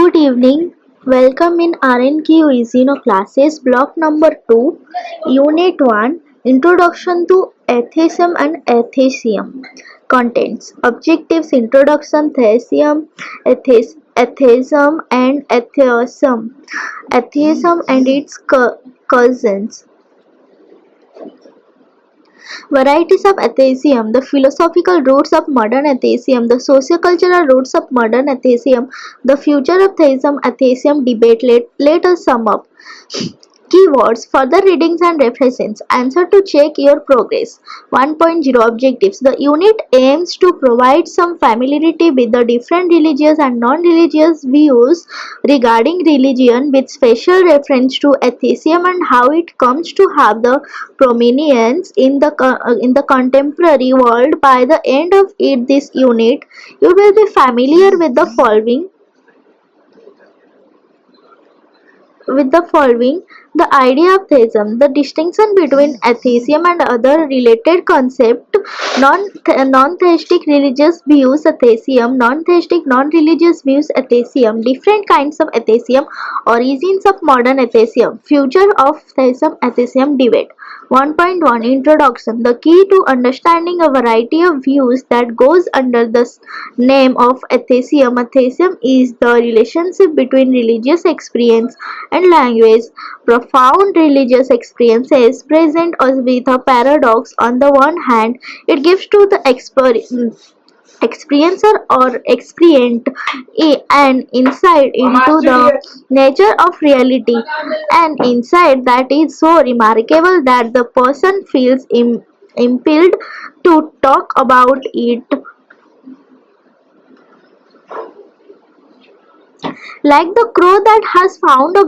Good evening. Welcome in RNQ classes, block number 2, Unit 1, Introduction to Atheism and Atheism. Contents, Objectives, Introduction, Atheism and Atheism. Atheism and its cousins. Varieties of atheism, the philosophical roots of modern atheism, the socio-cultural roots of modern atheism, the future of atheism debate. Let us sum up. Keywords, further readings and references. Answer to check your progress. 1.0 Objectives. The unit aims to provide some familiarity with the different religious and non-religious views regarding religion, with special reference to atheism and how it comes to have the prominence in the contemporary world. By the end of this unit, you will be familiar with the following. The idea of theism, the distinction between atheism and other related concepts, non-theistic religious views atheism, non-theistic non-religious views atheism, different kinds of atheism, origins of modern atheism, future of atheism debate. 1.1 Introduction. The key to understanding a variety of views that goes under the name of atheism. Atheism is the relationship between religious experience and language. Profound religious experiences present us with a paradox. On the one hand, it gives to the experiencer or experient an insight into the nature of reality, an insight that is so remarkable that the person feels impelled to talk about it. Like the crow that has found a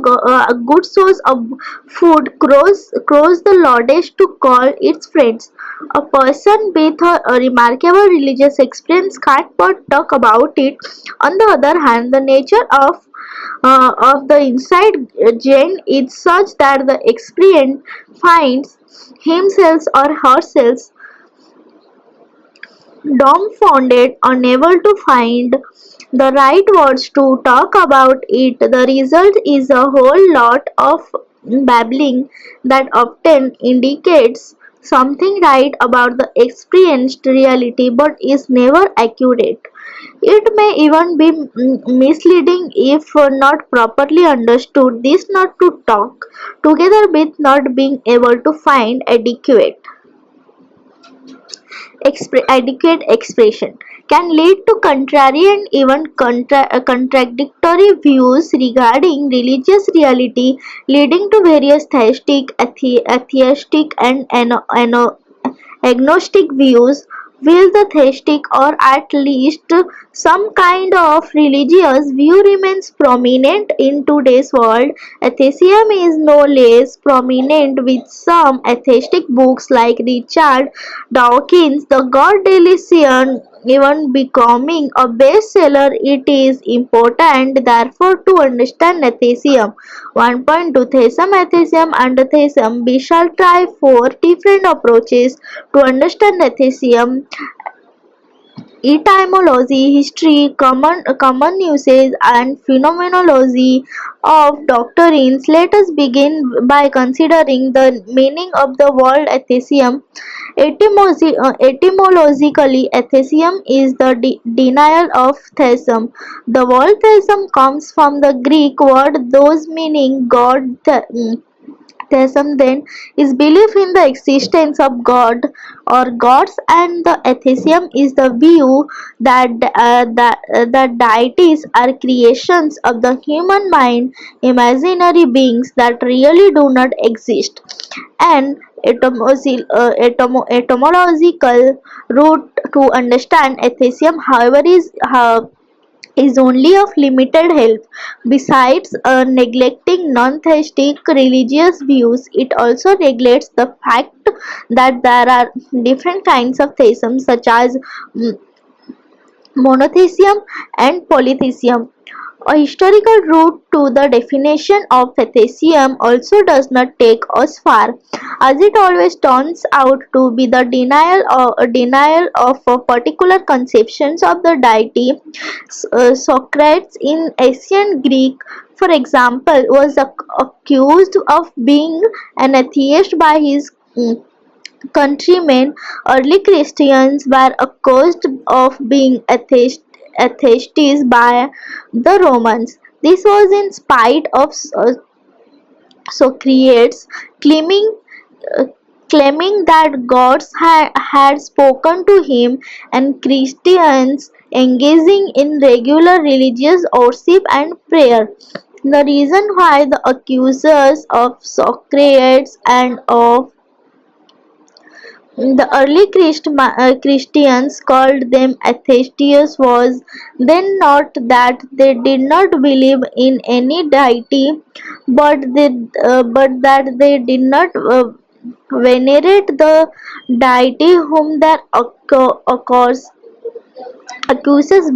good source of food crows the loudest to call its friends. A person with a remarkable religious experience can't but talk about it. On the other hand, the nature of the inside gen is such that the experienced finds himself or herself dumbfounded, unable to find the right words to talk about it. The result is a whole lot of babbling that often indicates something right about the experienced reality but is never accurate. It may even be misleading if not properly understood. This not to talk together with not being able to find adequate expression can lead to contrary and even contradictory views regarding religious reality, leading to various theistic, atheistic, and agnostic views. Will the theistic or at least some kind of religious view remains prominent in today's world? Atheism is no less prominent, with some atheistic books like Richard Dawkins' The God Delusion even becoming a bestseller. It is important, therefore, to understand atheism. 1.2 Theism, Atheism, and Atheism. We shall try 4 different approaches to understand atheism: etymology, history, common usage, and phenomenology of doctrines. Let us begin by considering the meaning of the word atheism. Etymologically, atheism is the denial of theism. The word theism comes from the Greek word thos, meaning God. Theism then is belief in the existence of God or gods, and the atheism is the view that deities are creations of the human mind, imaginary beings that really do not exist. An etymological route to understand atheism, however, is only of limited help. Besides neglecting non-theistic religious views, it also neglects the fact that there are different kinds of theism, such as monotheism and polytheism. A historical route to the definition of atheism also does not take us far, as it always turns out to be the denial of a particular conceptions of the deity. Socrates in ancient Greek, for example, was accused of being an atheist by his countrymen. Early Christians were accused of being atheists by the Romans. This was in spite of Socrates claiming uh, claiming that gods had spoken to him, and Christians engaging in regular religious worship and prayer. The reason why the accusers of Socrates and of the early Christians called them atheists was then not that they did not believe in any deity, but that they did not venerate the deity whom their accusers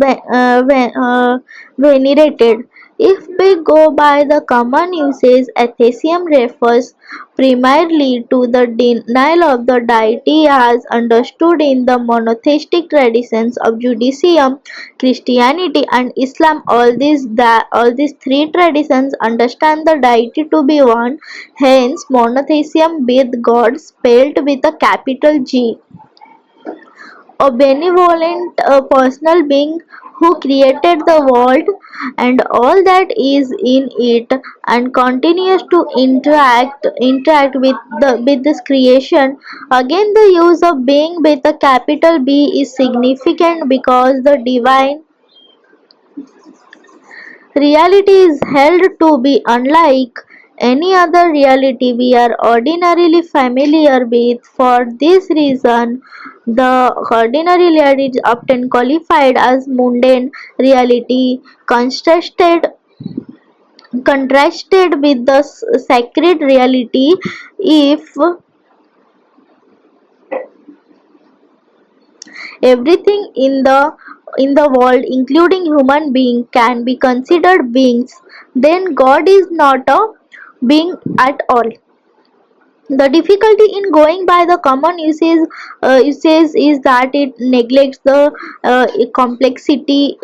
venerated. If we go by the common usage, atheism refers primarily to the denial of the deity as understood in the monotheistic traditions of Judaism, Christianity, and Islam. All these three traditions understand the deity to be one. Hence, monotheism with God spelled with a capital G, a benevolent personal being who created the world and all that is in it, and continues to interact with this creation. Again, the use of being with a capital B is significant because the divine reality is held to be unlike any other reality we are ordinarily familiar with. For this reason, the ordinary reality is often qualified as mundane reality, contrasted with the sacred reality. If everything in the world, including human being, can be considered beings, then God is not a being at all. The difficulty in going by the common usage is that it neglects the complexity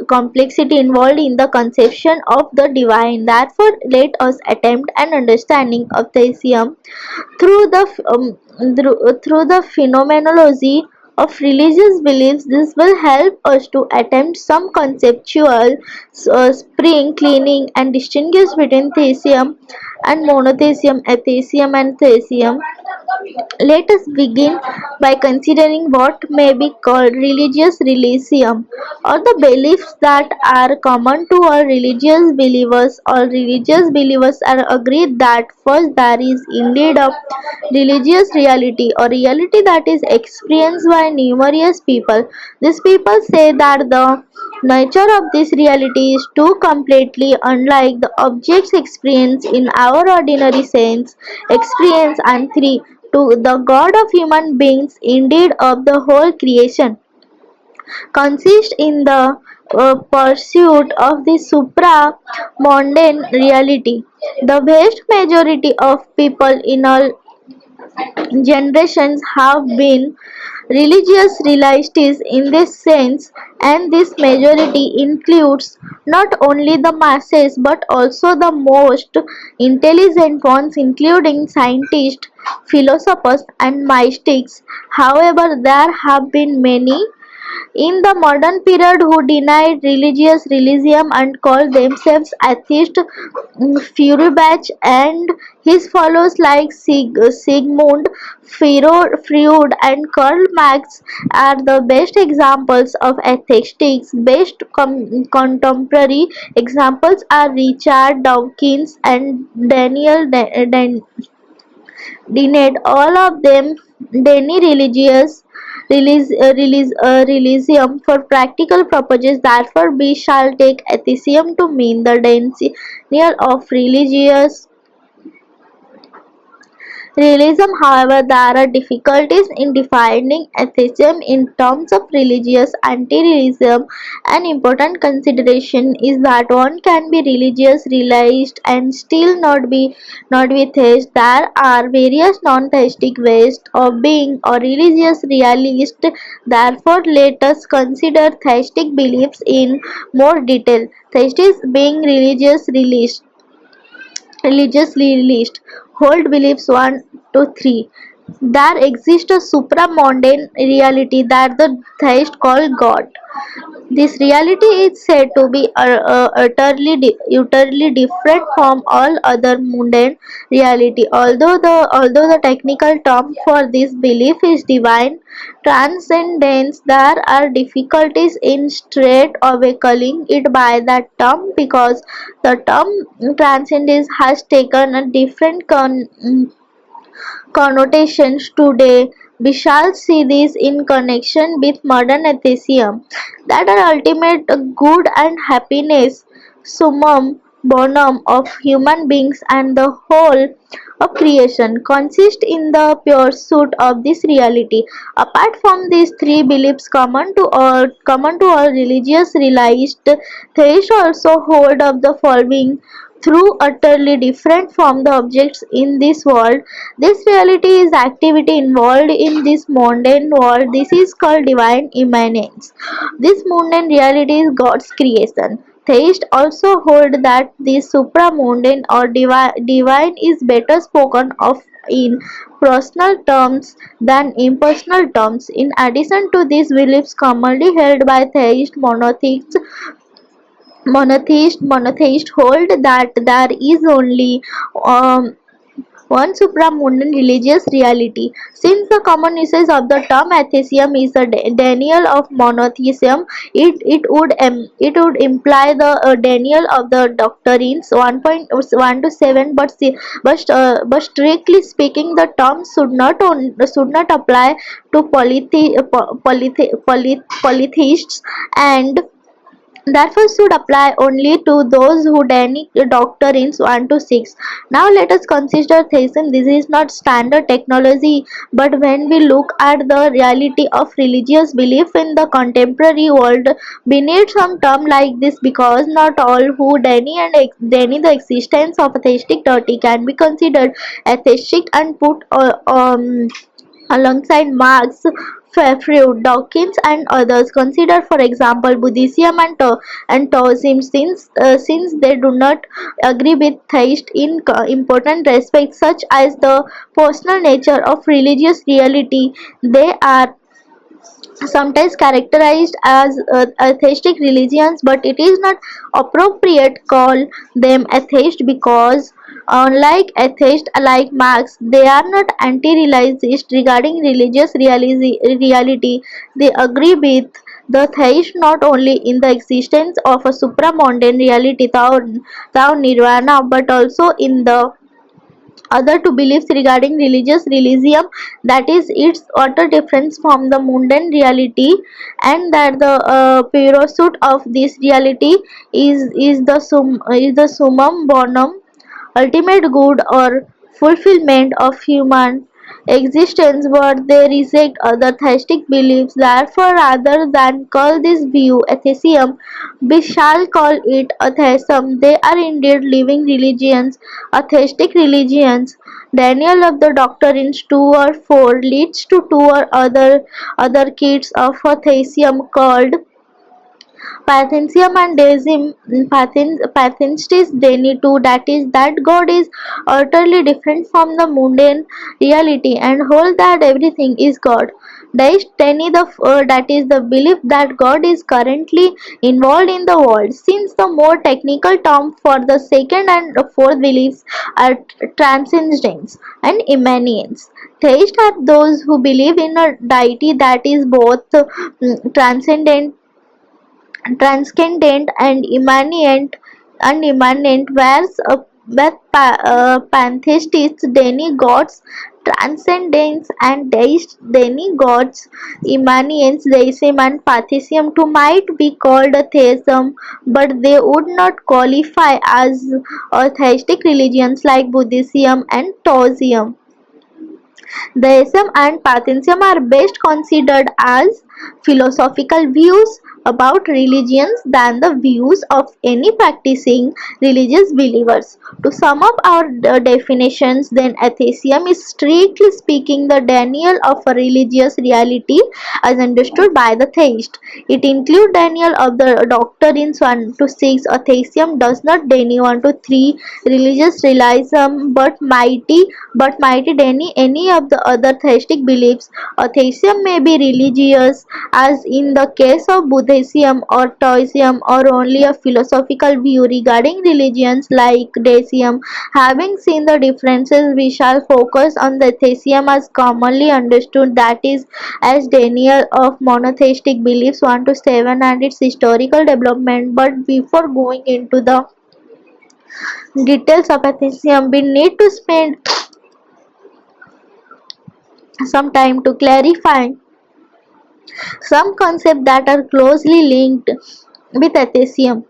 involved in the conception of the divine. Therefore, let us attempt an understanding of theism through through the phenomenology of religious beliefs. This will help us to attempt some conceptual spring cleaning and distinguish between theism and monotheism, atheism and theism. Let us begin by considering what may be called religious realism, or the beliefs that are common to all religious believers. All religious believers are agreed that first there is indeed a religious reality, or reality that is experienced by numerous people. These people say that the nature of this reality is too completely unlike the objects experienced in our ordinary sense experience. And three, to the God of human beings, indeed of the whole creation, consist in the pursuit of the supra-mundane reality. The vast majority of people in all generations have been religious realists in this sense, and this majority includes not only the masses but also the most intelligent ones, including scientists, philosophers, and mystics. However, there have been many in the modern period who denied religious realism and called themselves atheist. Feuerbach and his followers like Sigmund Freud and Karl Marx are the best examples of atheistics. Best contemporary examples are Richard Dawkins and Daniel Dennett, all of them deny realism for practical purposes. Therefore, we shall take atheism to mean the denial of Realism, however, there are difficulties in defining atheism in terms of religious anti-realism. An important consideration is that one can be religious realized and still not be theist. There are various non-theistic ways of being or religious realist. Therefore, let us consider theistic beliefs in more detail. Theist is being religiously released, hold beliefs 1 to 3. There exists a supramundane reality that the theist call God. This reality is said to be utterly different from all other mundane reality. Although the technical term for this belief is divine transcendence, there are difficulties in straight awakening it by that term because the term transcendence has taken a different connotations today. We shall see this in connection with modern atheism, that are ultimate good and happiness, summum bonum of human beings and the whole of creation, consist in the pursuit of this reality. Apart from these three beliefs common to all religious realized, theists also hold of the following through utterly different from the objects in this world. This reality is activity involved in this mundane world. This is called divine immanence. This mundane reality is God's creation. Theists also hold that this supramundane or divine is better spoken of in personal terms than impersonal terms. In addition to these beliefs commonly held by monotheists hold that there is only one supramundane religious reality. Since the common usage of the term atheism is a denial of monotheism, it would imply the denial of the doctrines 1.1 to 7. But strictly speaking, the term should not apply to polytheists and therefore should apply only to those who deny doctrines 1 to 6. Now let us consider theism. This is not standard technology, but when we look at the reality of religious belief in the contemporary world, we need some term like this because not all who deny the existence of atheistic deity can be considered atheistic and put alongside Marx, Freud, Dawkins, and others. Consider, for example, Buddhism and Taoism, since they do not agree with theists in important respects such as the personal nature of religious reality. They are sometimes characterized as atheistic religions, but it is not appropriate call them atheist because unlike atheists like Marx, they are not anti-realizist regarding religious reality. They agree with the theist not only in the existence of a supramundane reality, thou nirvana, but also in the other two beliefs regarding religious realism, that is its utter difference from the mundane reality, and that the pursuit of this reality is the summum bonum, ultimate good or fulfillment of human existence, but they reject other theistic beliefs. Therefore, rather than call this view atheism, we shall call it atheism. They are indeed living religions, atheistic religions. Daniel of the doctrines 2 or 4 leads to two or other kids of atheism called Pantheism and Deism. Pantheist is Deni too, that is, that God is utterly different from the mundane reality and hold that everything is God. Deist Deni, that is the belief that God is currently involved in the world. Since the more technical term for the second and fourth beliefs are transcendence and immanence. Theists are those who believe in a deity that is both transcendent and immanent, whereas pantheists demigods transcendence and deists demigods immanence. Deism and pantheism too might be called atheism, but they would not qualify as theistic religions like Buddhism and Taoism. Deism and pantheism are best considered as philosophical views about religions than the views of any practicing religious believers. To sum up our definitions, then atheism is strictly speaking the denial of a religious reality as understood by the theist. It includes denial of the doctrines 1 to 6. Atheism does not deny 1 to 3 religious realism but mighty deny any of the other theistic beliefs. Atheism may be religious, as in the case of Buddhism or Taoism, or only a philosophical view regarding religions like Deism. Having seen the differences, we shall focus on the atheism as commonly understood, that is, as denial of monotheistic beliefs 1 to 7 and its historical development. But before going into the details of atheism, we need to spend some time to clarify some concepts that are closely linked with atheism.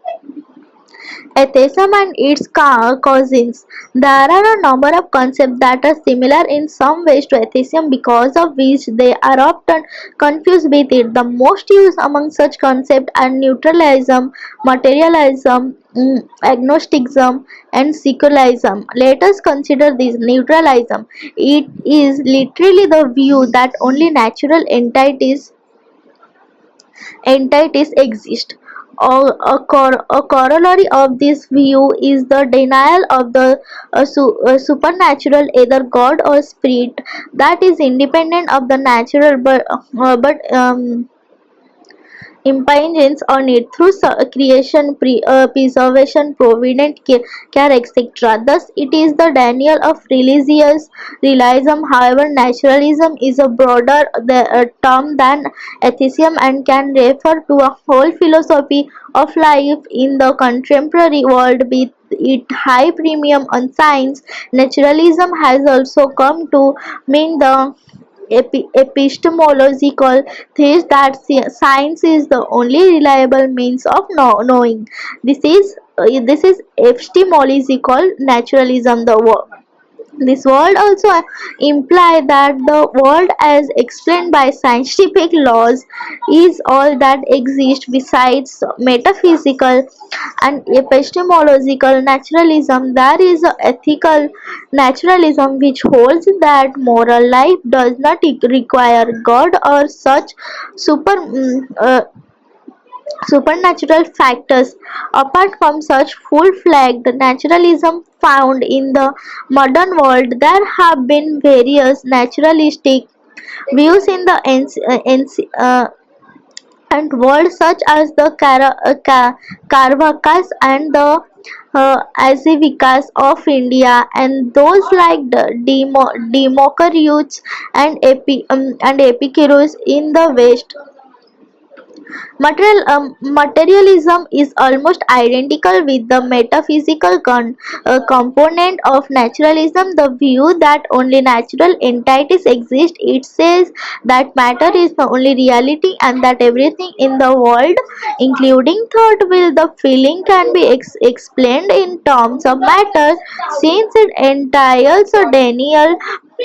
Atheism and its cousins. There are a number of concepts that are similar in some ways to atheism, because of which they are often confused with it. The most used among such concepts are neutralism, materialism, agnosticism, and secularism. Let us consider this. Neutralism. It is literally the view that only natural entities exist. A corollary of this view is the denial of the supernatural, either God or spirit, that is independent of the natural, but impinges on it through creation, preservation, provident care, etc. Thus, it is the denial of religious realism. However, naturalism is a broader term than atheism and can refer to a whole philosophy of life in the contemporary world with its high premium on science. Naturalism has also come to mean the epistemological thesis that science is the only reliable means of knowing. This is epistemological naturalism. This world also implies that the world as explained by scientific laws is all that exists. Besides metaphysical and epistemological naturalism, there is a ethical naturalism which holds that moral life does not require God or such super supernatural factors. Apart from such full-fledged naturalism found in the modern world, there have been various naturalistic views in the ancient world, such as the Carvacas and the Azivikas of India, and those like the Democritus and Epicurus in the West. Materialism is almost identical with the metaphysical component of naturalism, the view that only natural entities exist. It says that matter is the only reality and that everything in the world, including thought, will, the feeling, can be explained in terms of matter. Since it entails a denial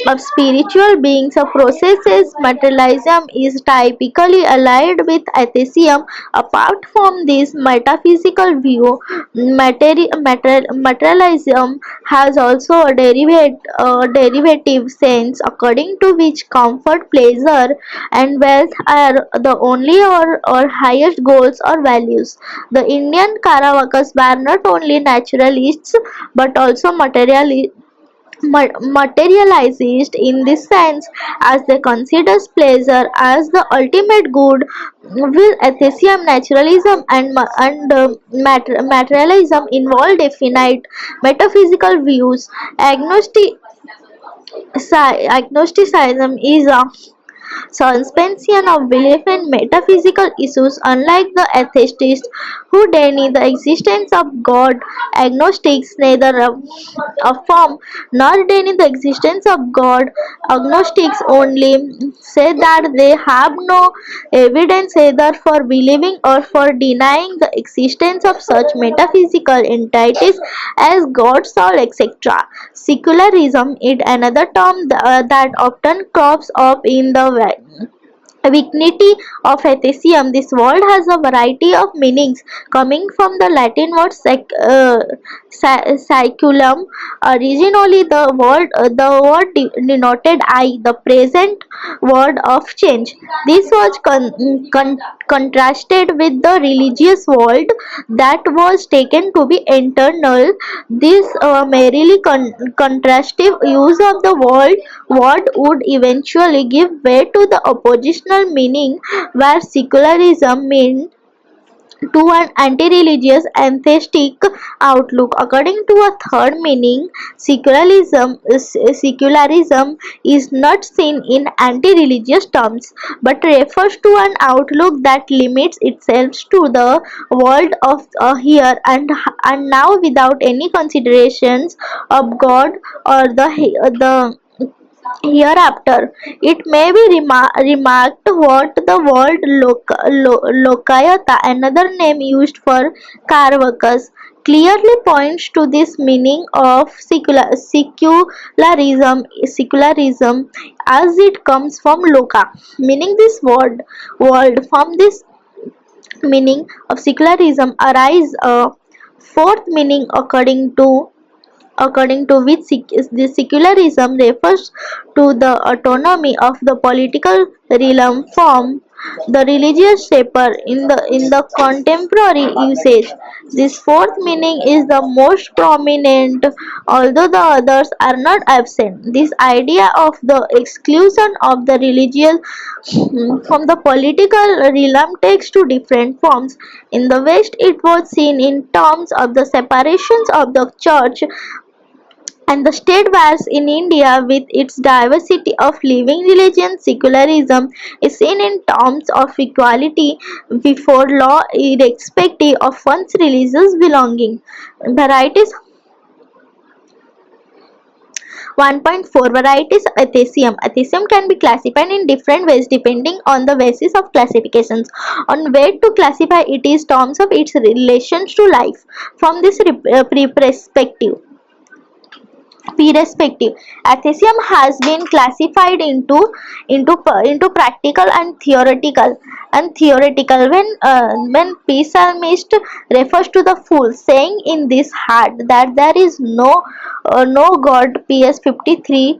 of spiritual beings or processes, materialism is typically allied with atheism. Apart from this metaphysical view, materialism has also a derivative sense, according to which comfort, pleasure, and wealth are the only or highest goals or values. The Indian Caravakas were not only naturalists but also materialized in this sense, as they considers pleasure as the ultimate good. Will atheism, naturalism, and materialism involve definite metaphysical views. Agnosticism is a suspension of belief in metaphysical issues. Unlike the atheists who deny the existence of God, agnostics neither affirm nor deny the existence of God. Agnostics only say that they have no evidence either for believing or for denying the existence of such metaphysical entities as God, soul, etc. Secularism is another term that often crops up in the vicinity of atheism. This word has a variety of meanings coming from the Latin word saeculum. Originally, the word denoted I, the present word of change. This was contrasted with the religious world that was taken to be eternal. This merely contrastive use of the word would eventually give way to the oppositional meaning, where secularism meant to an anti-religious atheistic outlook. According to a third meaning, secularism is not seen in anti-religious terms, but refers to an outlook that limits itself to the world of here and now, without any considerations of God or the hereafter. It may be remarked what the word lokayata, another name used for car workers, clearly points to this meaning of secularism, as it comes from loka, meaning this world. From this meaning of secularism arise a fourth meaning, according to which the secularism refers to the autonomy of the political realm from the religious shaper in the contemporary usage. This fourth meaning is the most prominent, although the others are not absent. This idea of the exclusion of the religious from the political realm takes two different forms. In the West, it was seen in terms of the separations of the church and the state, whereas in India, with its diversity of living religions, secularism is seen in terms of equality before law, irrespective of one's religious belonging. Varieties. 1.4 Varieties of Atheism. Atheism can be classified in different ways depending on the basis of classifications. On where to classify it is terms of its relations to life. From this perspective, atheism has been classified into practical and theoretical. When pessimist refers to the fool, saying in this heart that there is no God, PS 53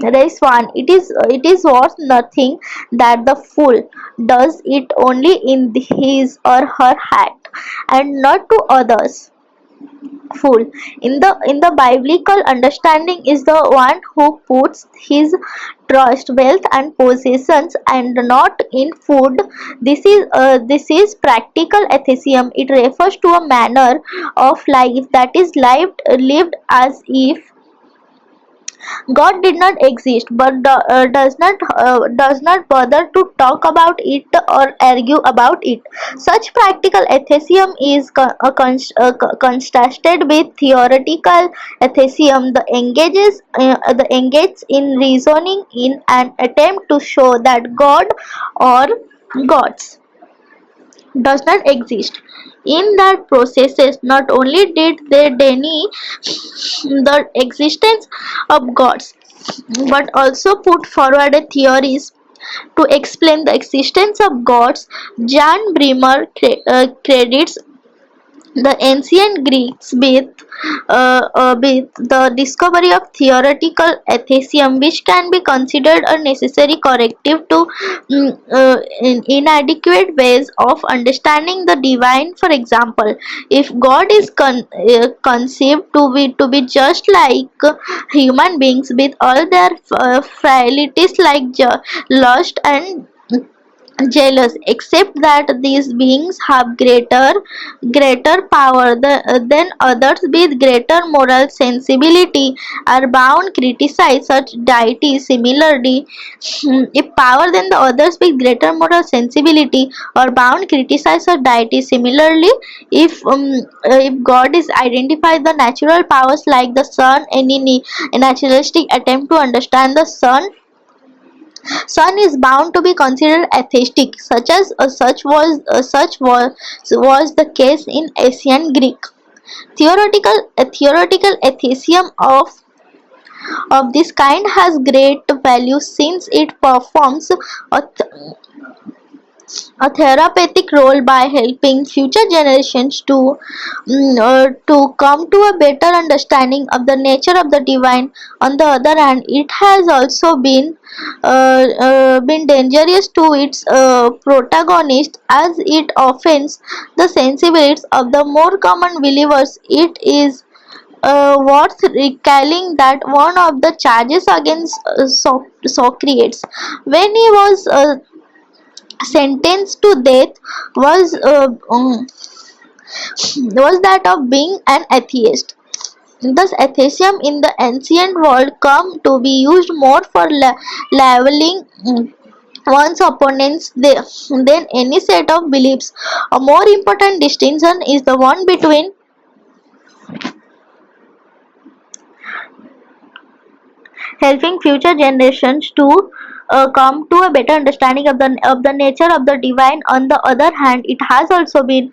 race 1, it is worth nothing that the fool does it only in his or her heart and not to others. Fool in the biblical understanding is the one who puts his trust, wealth and possessions and not in food. This is practical atheism. It refers to a manner of life that is lived as if God did not exist, but does not bother to talk about it or argue about it. Such practical atheism is contrasted with theoretical atheism. The engages in reasoning in an attempt to show that God or gods does not exist. In that processes, not only did they deny the existence of gods, but also put forward theories to explain the existence of gods. Jan Bremer credits the ancient Greeks with the discovery of theoretical atheism, which can be considered a necessary corrective to inadequate ways of understanding the divine. For example, if God is conceived to be just like human beings with all their frailties like lust and jealous, except that these beings have greater power than others with greater moral sensibility, are bound criticize such deities. Similarly, if power than the others with greater moral sensibility or bound criticize such deities. Similarly, if God is identified the natural powers like the sun, any naturalistic attempt to understand the sun is bound to be considered atheistic, such was the case in ancient Greek. Theoretical atheism of this kind has great value since it performs a, a therapeutic role by helping future generations to come to a better understanding of the nature of the divine. On the other hand, it has also been dangerous to its protagonist as it offends the sensibilities of the more common believers. It is worth recalling that one of the charges against Socrates when he was sentenced to death was was that of being an atheist. Thus, atheism in the ancient world come to be used more for leveling one's opponents than any set of beliefs. A more important distinction is the one between helping future generations to come to a better understanding of the nature of the divine. On the other hand, it has also been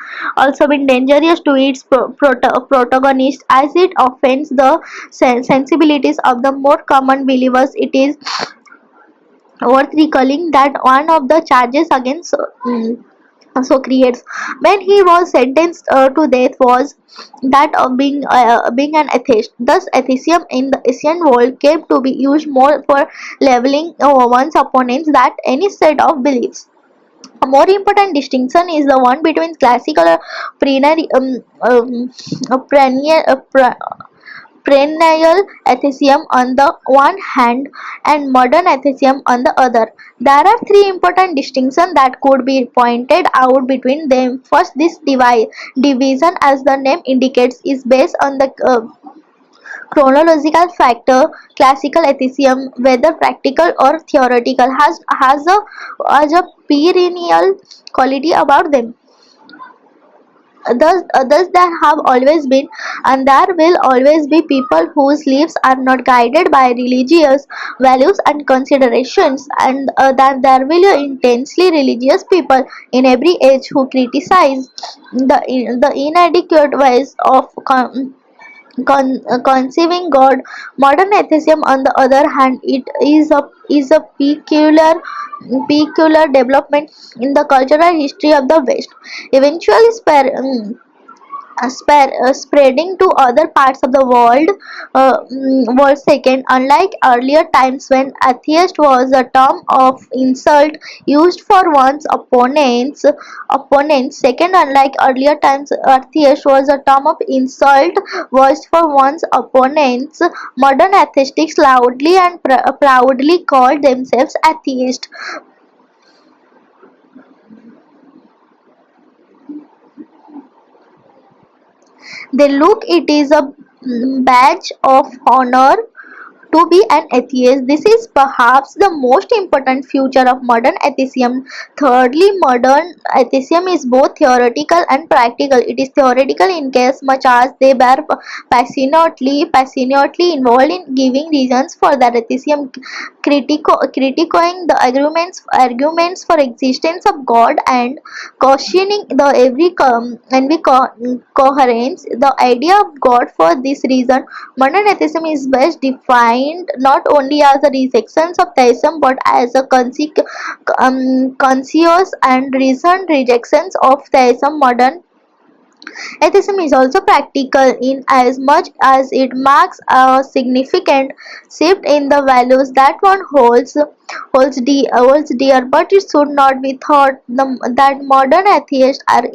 dangerous to its protagonist as it offends the sensibilities of the more common believers. It is worth recalling that one of the charges against Socrates when he was sentenced to death was that of being an atheist. Thus, atheism in the ancient world came to be used more for leveling one's opponents than any set of beliefs. A more important distinction is the one between classical perennial, perennial atheism on the one hand and modern atheism on the other. There are three important distinctions that could be pointed out between them. First, this division, as the name indicates, is based on the chronological factor. Classical atheism, whether practical or theoretical, has a perennial quality about them. Others there have always been and there will always be people whose lives are not guided by religious values and considerations, and that there will be intensely religious people in every age who criticize the inadequate ways of conceiving God. Modern atheism, on the other hand, it is a peculiar development in the cultural history of the West, eventually spreading to other parts of the world. Second, unlike earlier times when atheist was a term of insult used for one's opponents. Second, unlike earlier times, atheist was a term of insult used for one's opponents. Modern atheists loudly and proudly call themselves atheist. They look it is a badge of honor to be an atheist. This is perhaps the most important feature of modern atheism. Thirdly, modern atheism is both theoretical and practical. It is theoretical in as much as they were passionately involved in giving reasons for their atheism, critiquing the arguments for existence of God and cautioning the coherence the idea of God. For this reason, modern atheism is best defined not only as a rejection of theism but as a conscious and reasoned rejections of theism. Atheism is also practical in as much as it marks a significant shift in the values that one holds dear, but it should not be thought that modern atheists are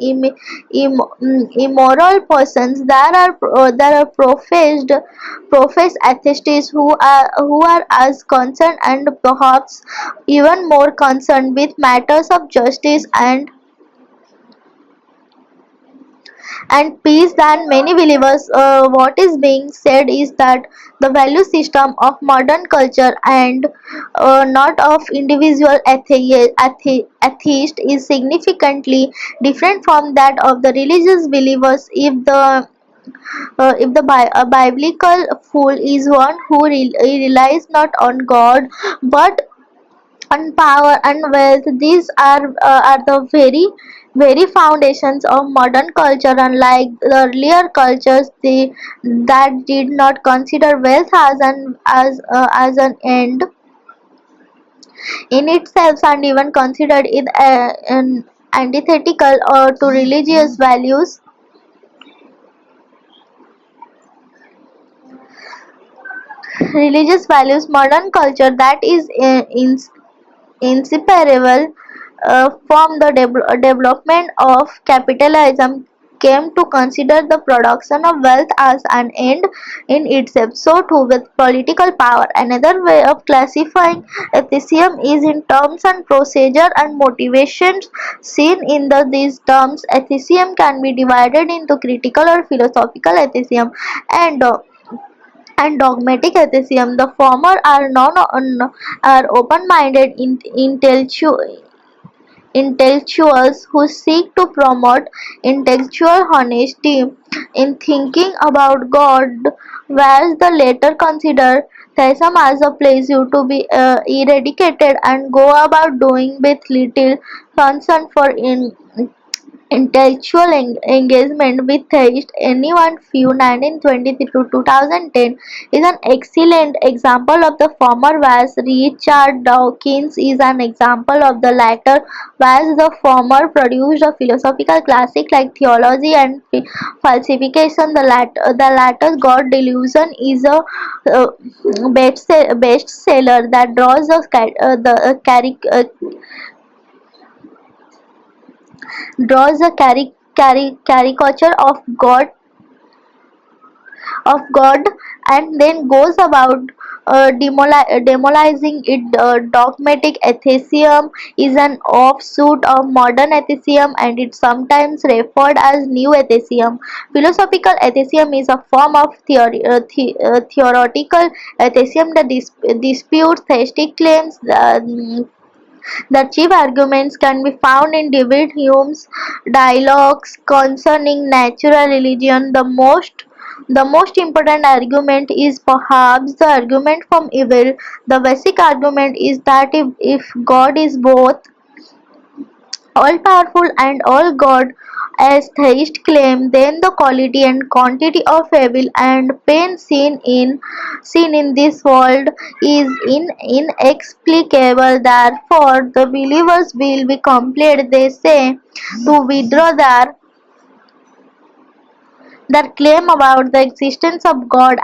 immoral persons. There are professed atheists who are as concerned and perhaps even more concerned with matters of justice and peace than many believers. What is being said is that the value system of modern culture and not of individual atheist is significantly different from that of the religious believers. If the biblical fool is one who relies not on God but and power and wealth, these are the very foundations of modern culture. Unlike the earlier cultures that did not consider wealth as an end in itself and even considered it an antithetical to religious values. Modern culture that is inseparable from the development of capitalism came to consider the production of wealth as an end in itself. So too with political power. Another way of classifying atheism is in terms and procedure and motivations. Seen in these terms, atheism can be divided into critical or philosophical atheism and dogmatic atheism. The former are open-minded intellectuals who seek to promote intellectual honesty in thinking about God, whereas the latter consider theism as a pleasure to be eradicated and go about doing with little concern for intellectual engagement with theist. Anyone view 1923 to 2010 is an excellent example of the former, whereas Richard Dawkins is an example of the latter, whereas the former produced a philosophical classic like Theology and Falsification. The latter's God Delusion is a bestseller that draws a caricature of God and then goes about demolizing it. Dogmatic atheism is an offshoot of modern atheism and it's sometimes referred as new atheism. Philosophical atheism is a form of theoretical atheism that disputes theistic claims. The chief arguments can be found in David Hume's dialogues concerning natural religion. The most important argument is perhaps the argument from evil. The basic argument is that if God is both all-powerful and all-God, as theists claim, then the quality and quantity of evil and pain seen in this world is inexplicable. Therefore, the believers will be compelled, they say, to withdraw their claim about the existence of God,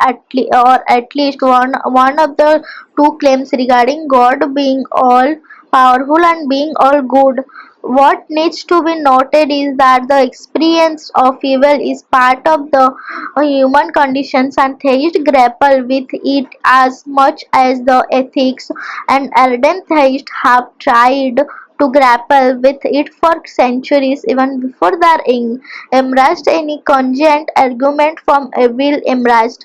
or at least one of the two claims regarding God being all powerful and being all good. What needs to be noted is that the experience of evil is part of the human conditions and theists grapple with it as much as the ethics and ardent theists have tried to grapple with it for centuries, even before they embraced any cogent argument from evil embraced.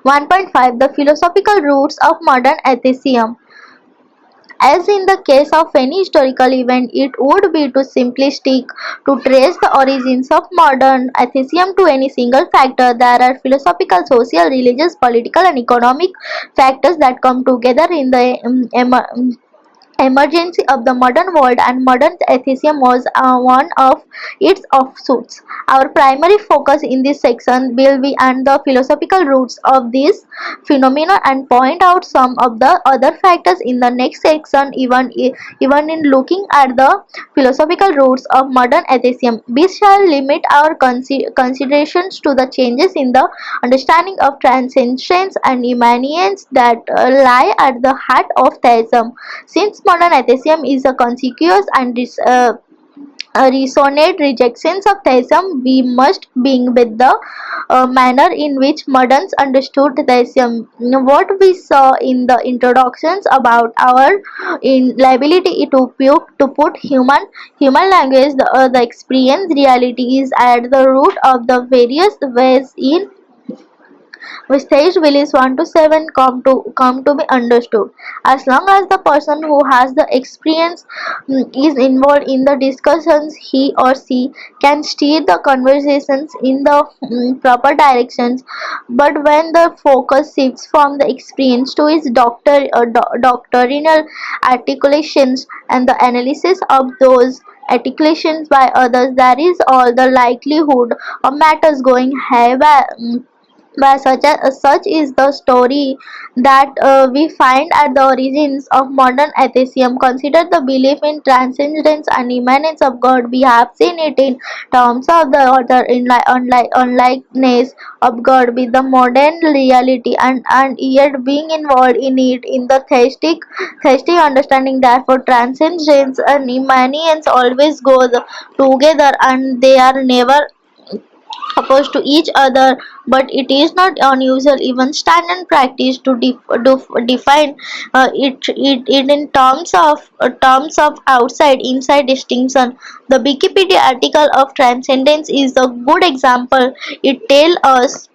1.5 The philosophical roots of modern atheism. As in the case of any historical event, it would be too simplistic to trace the origins of modern atheism to any single factor. There are philosophical, social, religious, political, and economic factors that come together in the emergence of the modern world, and modern atheism was one of its offshoots. Our primary focus in this section will be on the philosophical roots of this phenomena and point out some of the other factors in the next section. Even in looking at the philosophical roots of modern atheism, we shall limit our considerations to the changes in the understanding of transcendence and immanence that lie at the heart of theism. Since modern atheism is a consequence and resonate rejections of theism, we must begin with the manner in which moderns understood theism. What we saw in the introductions about our inability to put human language, the experience reality is at the root of the various ways in which stage beliefs 1 to 7 come to be understood. As long as the person who has the experience is involved in the discussions, he or she can steer the conversations in the proper directions. But when the focus shifts from the experience to its doctrinal articulations and the analysis of those articulations by others, there is all the likelihood of matters going haywire. Such is the story that we find at the origins of modern atheism. Consider the belief in transcendence and immanence of God. We have seen it in terms of the utter unlikeness of God with the modern reality, and yet being involved in it in the theistic understanding. Therefore, transcendence and immanence always go together, and they are never opposed to each other. But it is not unusual, even standard practice, to define it in terms of outside inside distinction. The Wikipedia article of transcendence is a good example. It tells us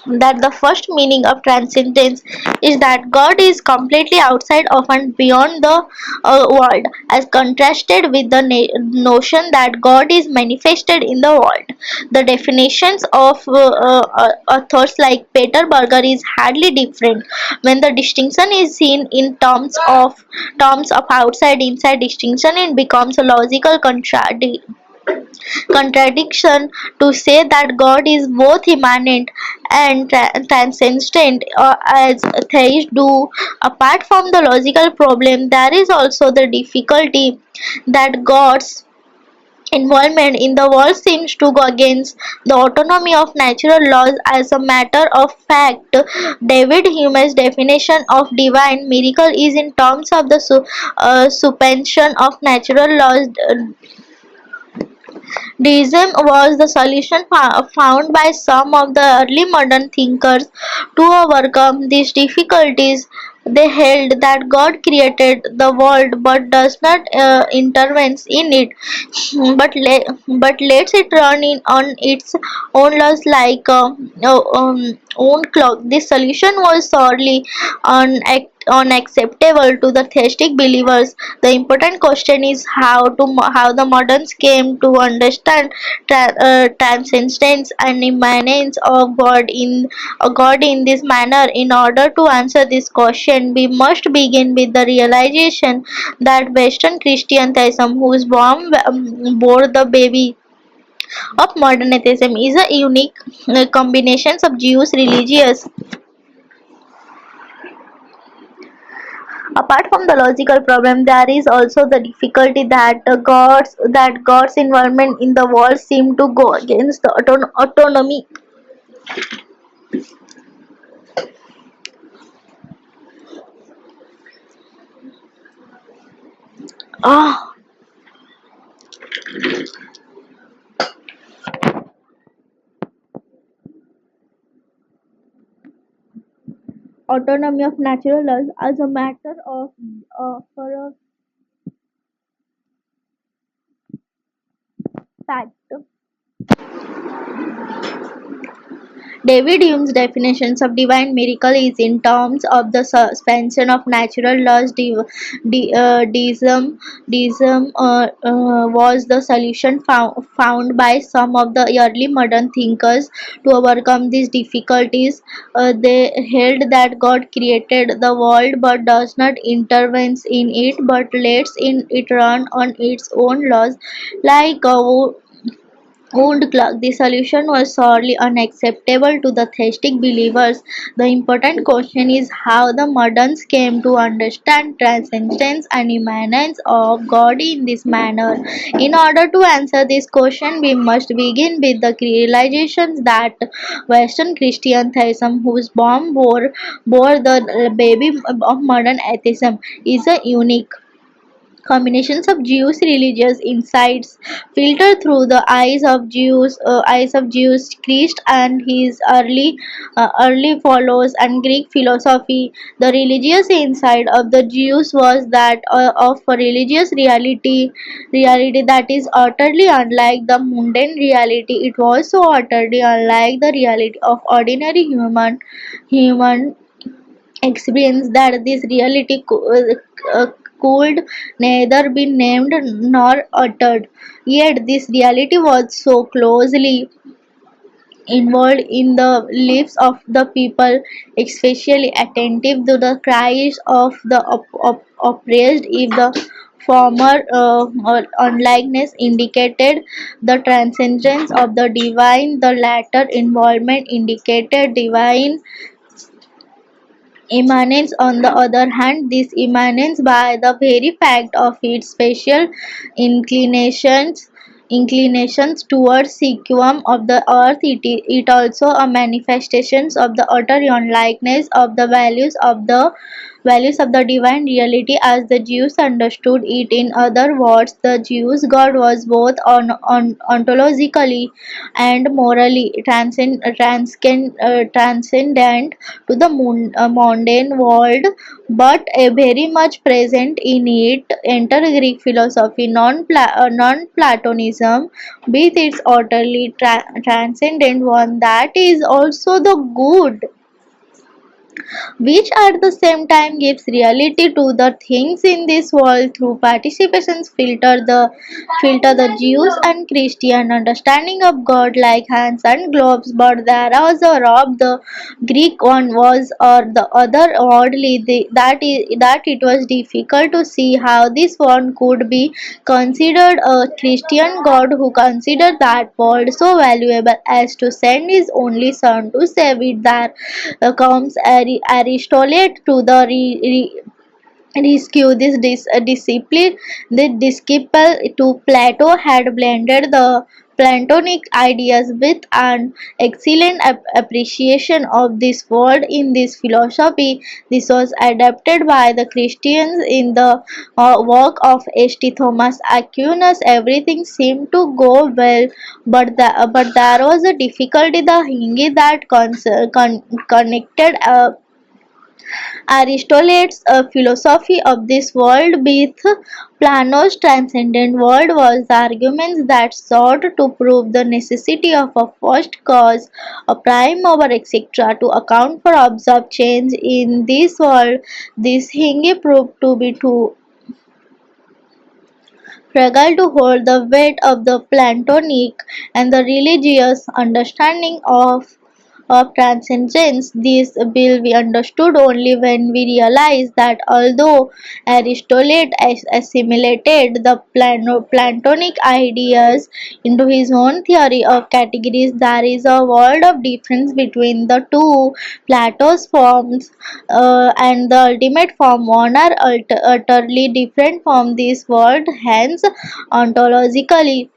that the first meaning of transcendence is that God is completely outside of and beyond the world, as contrasted with the notion that God is manifested in the world. The definitions of authors like Peter Berger is hardly different. When the distinction is seen in terms of outside inside distinction, it becomes a logical contradiction to say that God is both immanent and transcendent, as theists do. Apart from the logical problem, there is also the difficulty that God's involvement in the world seems to go against the autonomy of natural laws. As a matter of fact, David Hume's definition of divine miracle is in terms of the suspension of natural laws. Deism was the solution found by some of the early modern thinkers to overcome these difficulties. They held that God created the world but does not intervene in it, but lets it run in on its own laws like own clock. This solution was sorely unacceptable to the theistic believers. The important question is how the moderns came to understand transcendence and immanence of God in this manner. In order to answer this question, we must begin with the realization that Western Christian theism, whose bomb bore the baby of modern atheism, is a unique combination of Jewish religious. Apart from the logical problem, there is also the difficulty that God's involvement in the world seem to go against the autonomy. Ah, autonomy of natural laws as a matter of for a fact. David Hume's definitions of divine miracle is in terms of the suspension of natural laws. Deism was the solution found by some of the early modern thinkers to overcome these difficulties. They held that God created the world but does not intervene in it, but lets it run on its own laws, like Old clock. The solution was sorely unacceptable to the theistic believers. The important question is how the moderns came to understand transcendence and immanence of God in this manner. In order to answer this question, we must begin with the realization that Western Christian theism, whose bomb bore the baby of modern atheism, is a unique combinations of Jewish religious insights filtered through the eyes of Jews, Christ and his early followers, and Greek philosophy. The religious insight of the Jews was that of a religious reality that is utterly unlike the mundane reality. It was so utterly unlike the reality of ordinary human experience that this reality could neither be named nor uttered. Yet this reality was so closely involved in the lives of the people, especially attentive to the cries of the oppressed. If the former or unlikeness indicated the transcendence of the divine, the latter involvement indicated divine immanence. On the other hand, this immanence, by the very fact of its special inclinations inclinations towards sequum of the earth, it also a manifestations of the utter unlikeness of the values of the divine reality as the Jews understood it. In other words, the Jews' God was both ontologically and morally transcendent to the mundane world, but very much present in it. Enter Greek philosophy, non-Platonism, with its utterly transcendent one that is also the good, which at the same time gives reality to the things in this world through participations. Filter the Jews and Christian understanding of God like hands and gloves, but there was a rub. The Greek one was, or the other oddly, that it was difficult to see how this one could be considered a Christian God who considered that world so valuable as to send his only son to save it. There comes Aristotle to the rescue. The disciple to Plato had blended the Platonic ideas with an excellent appreciation of this world in this philosophy. This was adapted by the Christians in the work of St. Thomas Aquinas. Everything seemed to go well, but there was a difficulty. The hinge that connected Aristotle's philosophy of this world with Plato's transcendent world was the arguments that sought to prove the necessity of a first cause, a prime mover, etc., to account for observed change in this world. This hinge proved to be too fragile to hold the weight of the Platonic and the religious understanding of transcendence. This will be understood only when we realize that although Aristotle assimilated the Platonic ideas into his own theory of categories, there is a world of difference between the two. Plato's forms and the ultimate form one are utterly different from this world, hence ontologically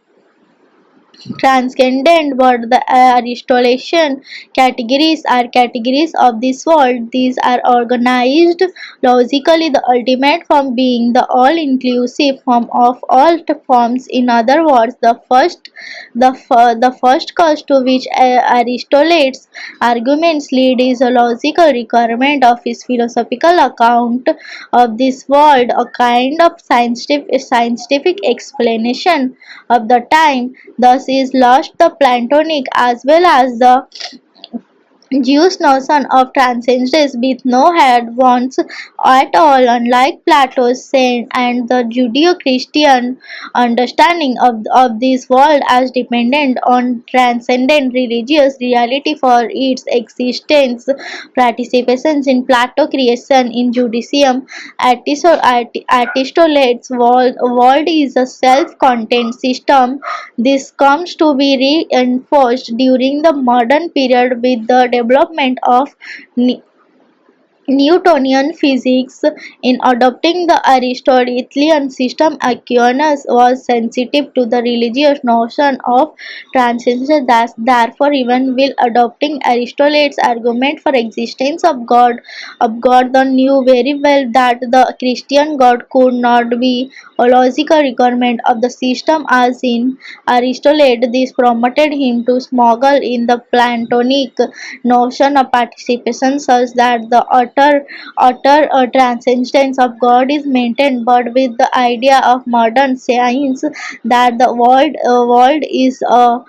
transcendent, but the Aristotelian categories are categories of this world. These are organized logically, the ultimate form being the all-inclusive form of all forms. In other words, the first cause to which Aristotle's arguments lead is a logical requirement of his philosophical account of this world, a kind of scientific explanation of the time. Thus is lost the Platonic as well as the Jews' notion of transcendence with no head wants at all, unlike Plato's saint and the Judeo-Christian understanding of this world as dependent on transcendent religious reality for its existence. Participations in Plato creation in Judaism, Aristotle's world is a self-contained system. This comes to be reinforced during the modern period with the development of Newtonian physics. In adopting the Aristotelian system, Aquinas was sensitive to the religious notion of transcendence. Therefore, even while adopting Aristotle's argument for existence of God, they knew very well that the Christian God could not be a logical requirement of the system as in Aristotle. This prompted him to smuggle in the Platonic notion of participation such that the utter transcendence of God is maintained, but with the idea of modern science that the world is a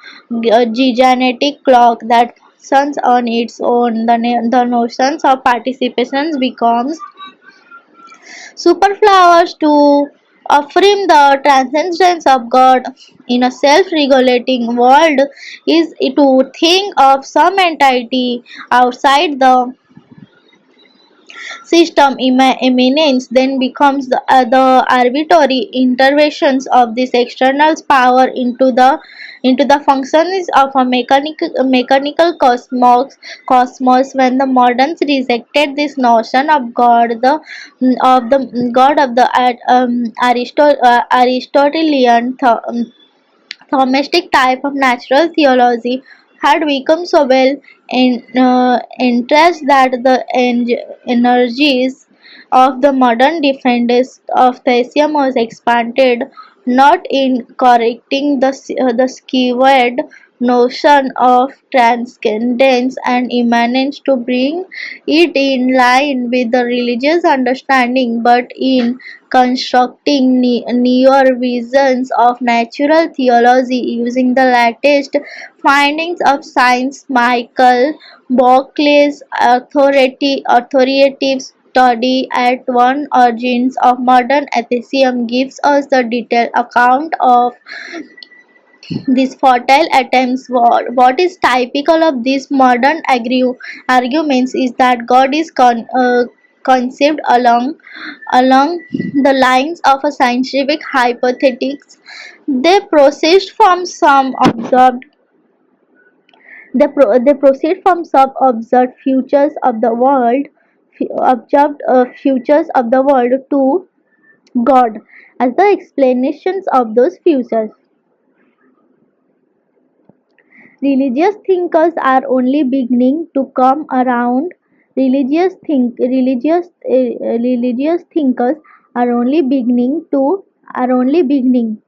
gigantic clock that functions on its own. The notions of participation becomes superflowers to affirm the transcendence of God in a self-regulating world is to think of some entity outside the system immanence then becomes the arbitrary interventions of this external power into the functions of a mechanical cosmos. When the moderns rejected this notion of God, the of the God of the Aristotelian Thomistic type of natural theology had become so well entrenched that the energies of the modern defenders of theism was expanded not in correcting the skewed notion of transcendence and immanence to bring it in line with the religious understanding, but in constructing newer visions of natural theology using the latest findings of science. Michael Berkeley's authoritative study at one origins of modern atheism gives us the detailed account of these fertile attempts. What is typical of these modern arguments is that God is conceived along the lines of a scientific hypothetics. They proceed from some they proceed from some observed futures of the world, observed futures of the world to God as the explanations of those futures. Religious thinkers are only beginning to come around. Religious thinkers are only beginning to are only beginning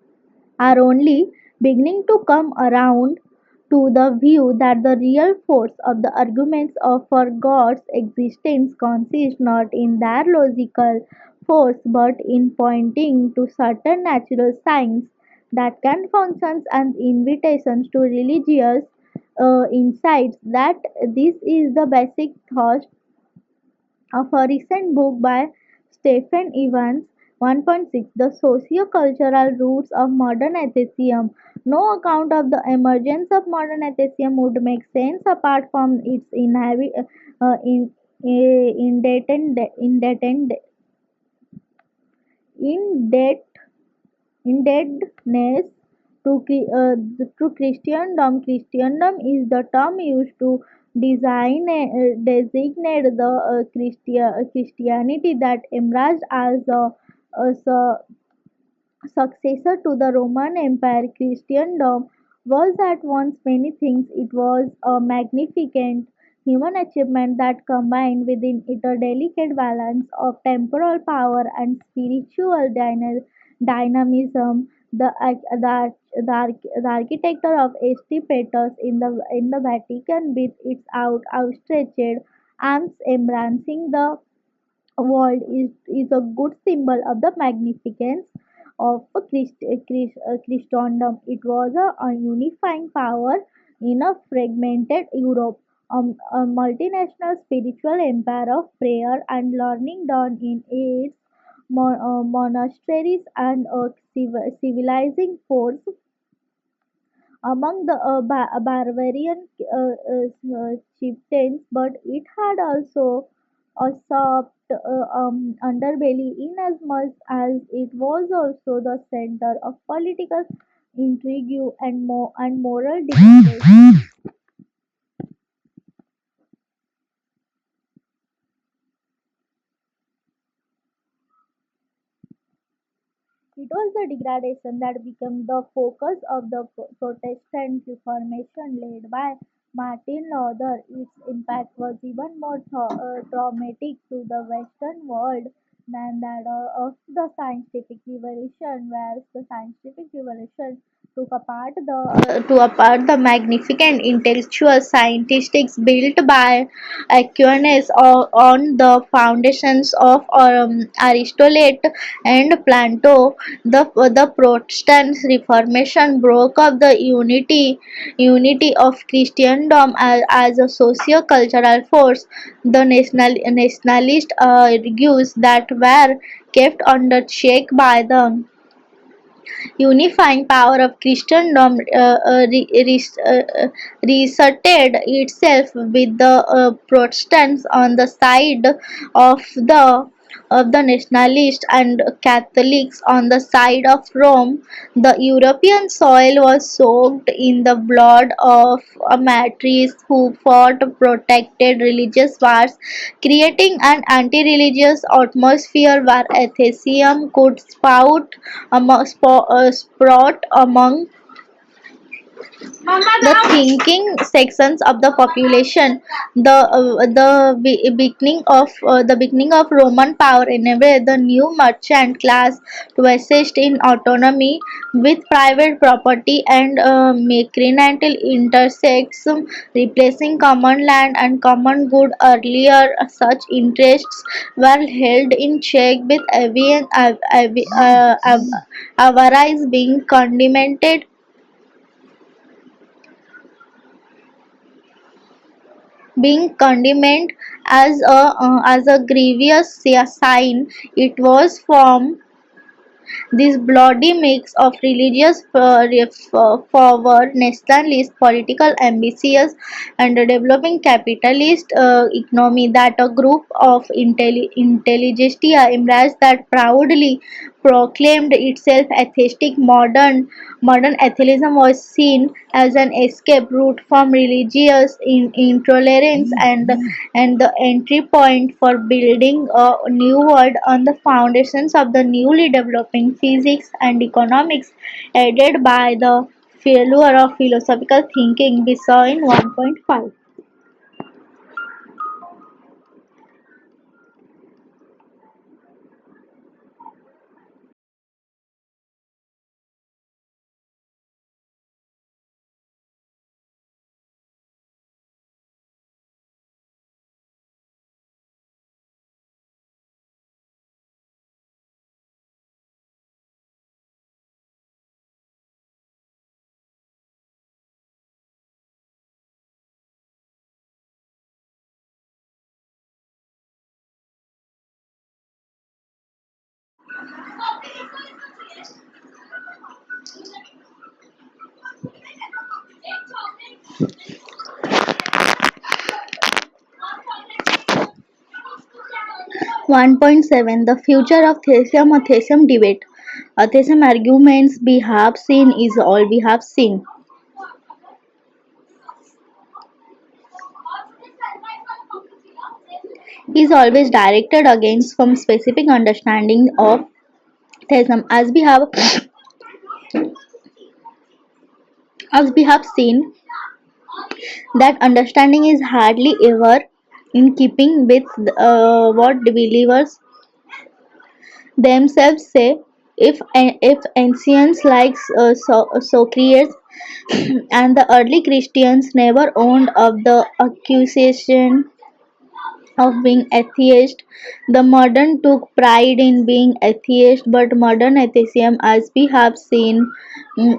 are only beginning to come around to the view that the real force of the arguments of for God's existence consists not in their logical force but in pointing to certain natural signs that can function as invitations to religious insights. That this is the basic thought of a recent book by Stephen Evans, 1.6, The Socio-Cultural Roots of Modern Atheism. No account of the emergence of modern atheism would make sense apart from its in, indebt, indebtedness to Christendom. Christendom is the term used to designate the Christianity that emerged as a successor to the Roman Empire. Christendom was at once many things. It was a magnificent human achievement that combined within it a delicate balance of temporal power and spiritual dynamism. The architecture of St. Peter's in the Vatican, with its outstretched arms embracing the world, is a good symbol of the magnificence of Christendom. It was a unifying power in a fragmented Europe. a multinational spiritual empire of prayer and learning done in its monasteries and a civilizing force among the barbarian chieftains, but it had also a soft underbelly inasmuch as it was also the center of political intrigue and moral degradation. It was the degradation that became the focus of the Protestant Reformation led by Martin Luther. Its impact was even more traumatic to the Western world than that of the scientific revolution, whereas the scientific revolution took apart the magnificent intellectual scientists built by Aquinas on the foundations of Aristotle and Plato. The Protestant Reformation broke up the unity of Christendom as a socio-cultural force. The nationalist argues that were kept under check by the unifying power of Christendom reasserted itself with the Protestants on the side of the nationalists and Catholics on the side of Rome. The European soil was soaked in the blood of martyrs who fought protected religious wars, creating an anti-religious atmosphere where atheism could sprout among the thinking sections of the population. The beginning of Roman power enabled the new merchant class to assist in autonomy with private property and mercantile interests replacing common land and common good. Earlier, such interests were held in check with avarice being condemned as a grievous sign. It was from this bloody mix of religious fervor, nationalist, political ambitions, and a developing capitalist economy that a group of intelligentsia embraced that proudly proclaimed itself atheistic. Modern atheism was seen as an escape route from religious intolerance and the entry point for building a new world on the foundations of the newly developing physics and economics, aided by the failure of philosophical thinking we saw in 1.5. 1.7 The future of theism debate. Atheism arguments we have seen is all we have seen. Is always directed against some specific understanding of theism, as we have seen that understanding is hardly ever in keeping with what the believers themselves say. If ancients like Socrates and the early Christians never owned up the accusation of being atheist. The modern took pride in being atheist, but modern atheism, as we have seen,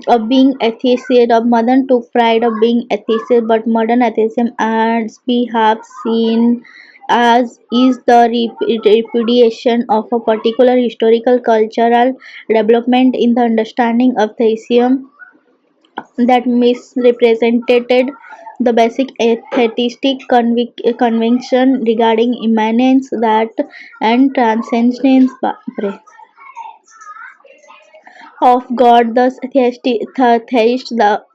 of being atheist, of modern took pride of being atheist, but modern atheism, as we have seen, as is the repudiation of a particular historical cultural development in the understanding of theism that misrepresented the basic atheistic conviction regarding immanence that and transcendence of God. Thus,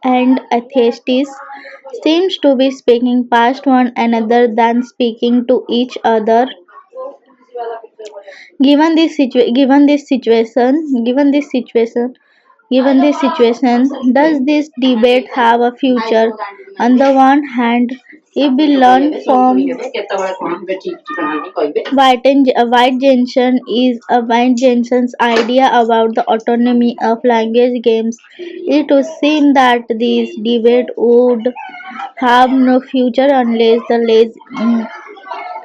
and atheists seems to be speaking past one another than speaking to each other. Given this situation, does this debate have a future? On the one hand, if we learn from White Jensen's idea about the autonomy of language games, it would seem that this debate would have no future unless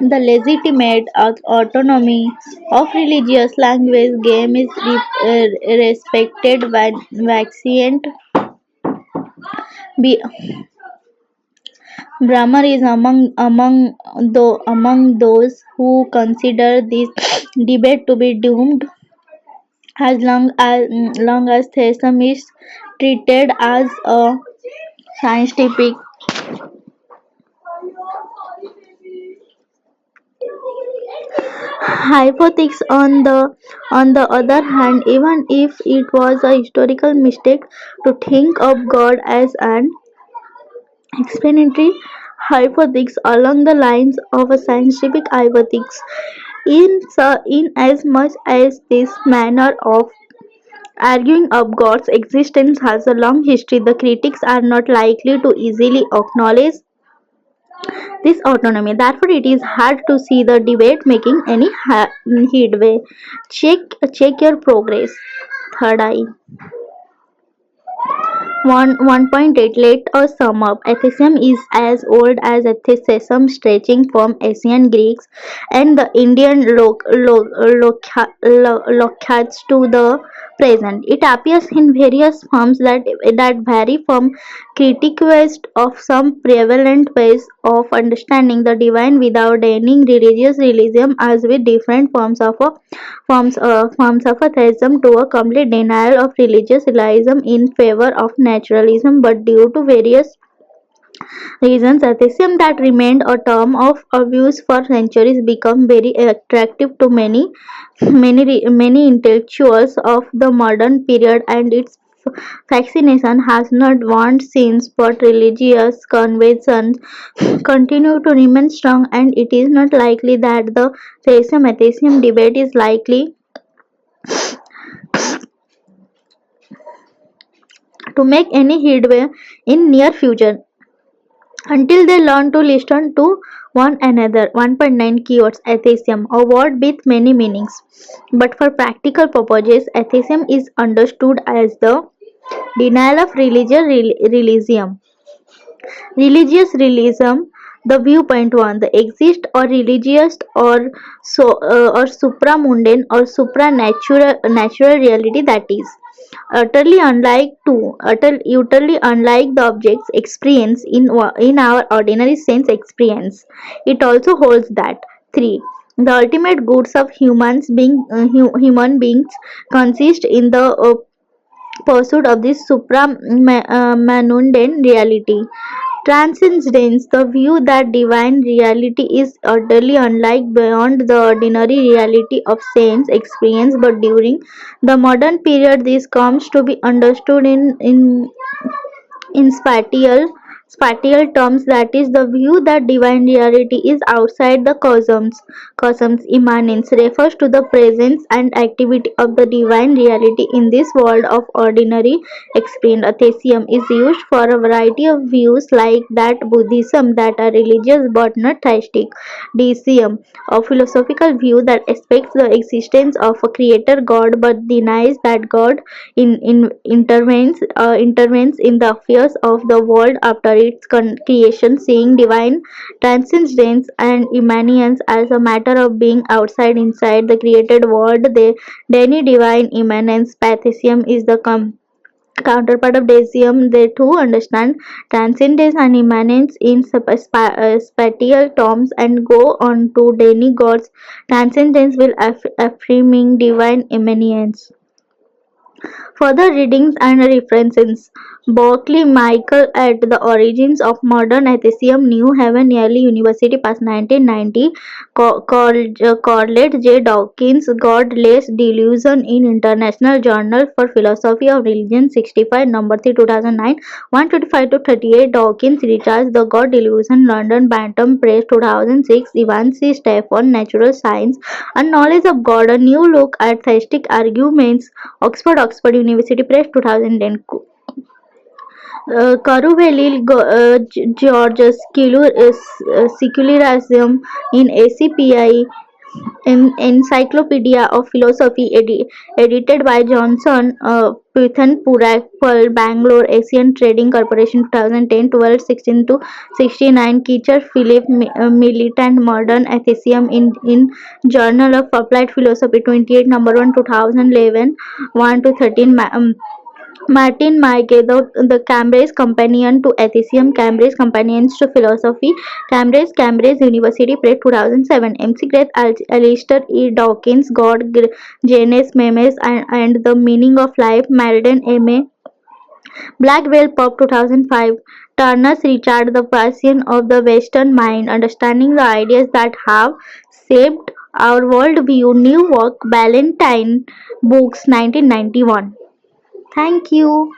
the legitimate autonomy of religious language game is respected by vacient. Be- Brahmer is among those who consider this debate to be doomed as long as theism is treated as a scientific hypothesis. On the other hand, even if it was a historical mistake to think of God as an explanatory hypothesis along the lines of a scientific hypothesis, in as much as this manner of arguing of God's existence has a long history, the critics are not likely to easily acknowledge this autonomy. Therefore, it is hard to see the debate making any headway. Check your progress. Third eye. 1.8. Let us sum up. Atheism is as old as atheism, stretching from ancient Greeks and the Indian lochats to the present. It appears in various forms that vary from critiquist of some prevalent ways of understanding the divine without denying religious realism, as with different forms of atheism to a complete denial of religious realism in favor of naturalism. But due to various reasons, atheism that remained a term of abuse for centuries become very attractive to many intellectuals of the modern period, and its fascination has not waned since. But religious convictions continue to remain strong, and it is not likely that the theism-atheism debate is likely to make any headway in near future until they learn to listen to one another. 1.9 Keywords. Atheism, a word with many meanings, but for practical purposes, atheism is understood as the denial of religious realism. The viewpoint one, the exist or religious or supramundane or supranatural natural reality that is utterly unlike the objects experience in our ordinary sense experience. It also holds that 3. The ultimate goods of human beings consist in the pursuit of this supramundane reality. Transcendence, the view that divine reality is utterly unlike beyond the ordinary reality of sense experience. But during the modern period, this comes to be understood in spatial terms, that is, the view that divine reality is outside the cosmos. Immanence refers to the presence and activity of the divine reality in this world of ordinary experience. Atheism is used for a variety of views like that Buddhism that are religious but not theistic. Deism, a philosophical view that expects the existence of a creator God but denies that God intervenes in the affairs of the world after its creation, seeing divine transcendence and immanence as a matter of being outside inside the created world. The Deni divine immanence Pantheism is the counterpart of deism. They too understand transcendence and immanence in spatial terms and go on to demigods transcendence while affirming divine immanence. Further readings and references: Berkeley, Michael, at the Origins of Modern Atheism, New Haven, Yale University, past 1990. Corlett J. Dawkins, Godless Delusion in International Journal for Philosophy of Religion, 65, number 3, 2009, 125 to 38. Dawkins, Richard, The God Delusion, London, Bantam Press, 2006. Evans C. Stephen, Natural Science and Knowledge of God, A New Look at Theistic Arguments, Oxford University Press, 2010. Caruvelli, George, Secularism in ACPI, Encyclopedia of Philosophy, edited by Johnson, Python Purak, Pearl, Bangalore, Asian Trading Corporation, 2010, 12, 16 to 69. Kitcher, Philip, Militant Modern Atheism in Journal of Applied Philosophy, 28, number 1, 2011, 1 to 13. Martin Mike, the Cambridge Companion to Atheism, Cambridge Companions to Philosophy, Cambridge University Press, 2007. MC Greth, Alistair E. Dawkins, God, Janus Memes and the Meaning of Life, Malden M.A. Black Whale Pub, 2005. Turner's Richard, The Passion of the Western Mind, Understanding the Ideas That Have Shaped Our Worldview, New York, Ballantine Books, 1991. Thank you.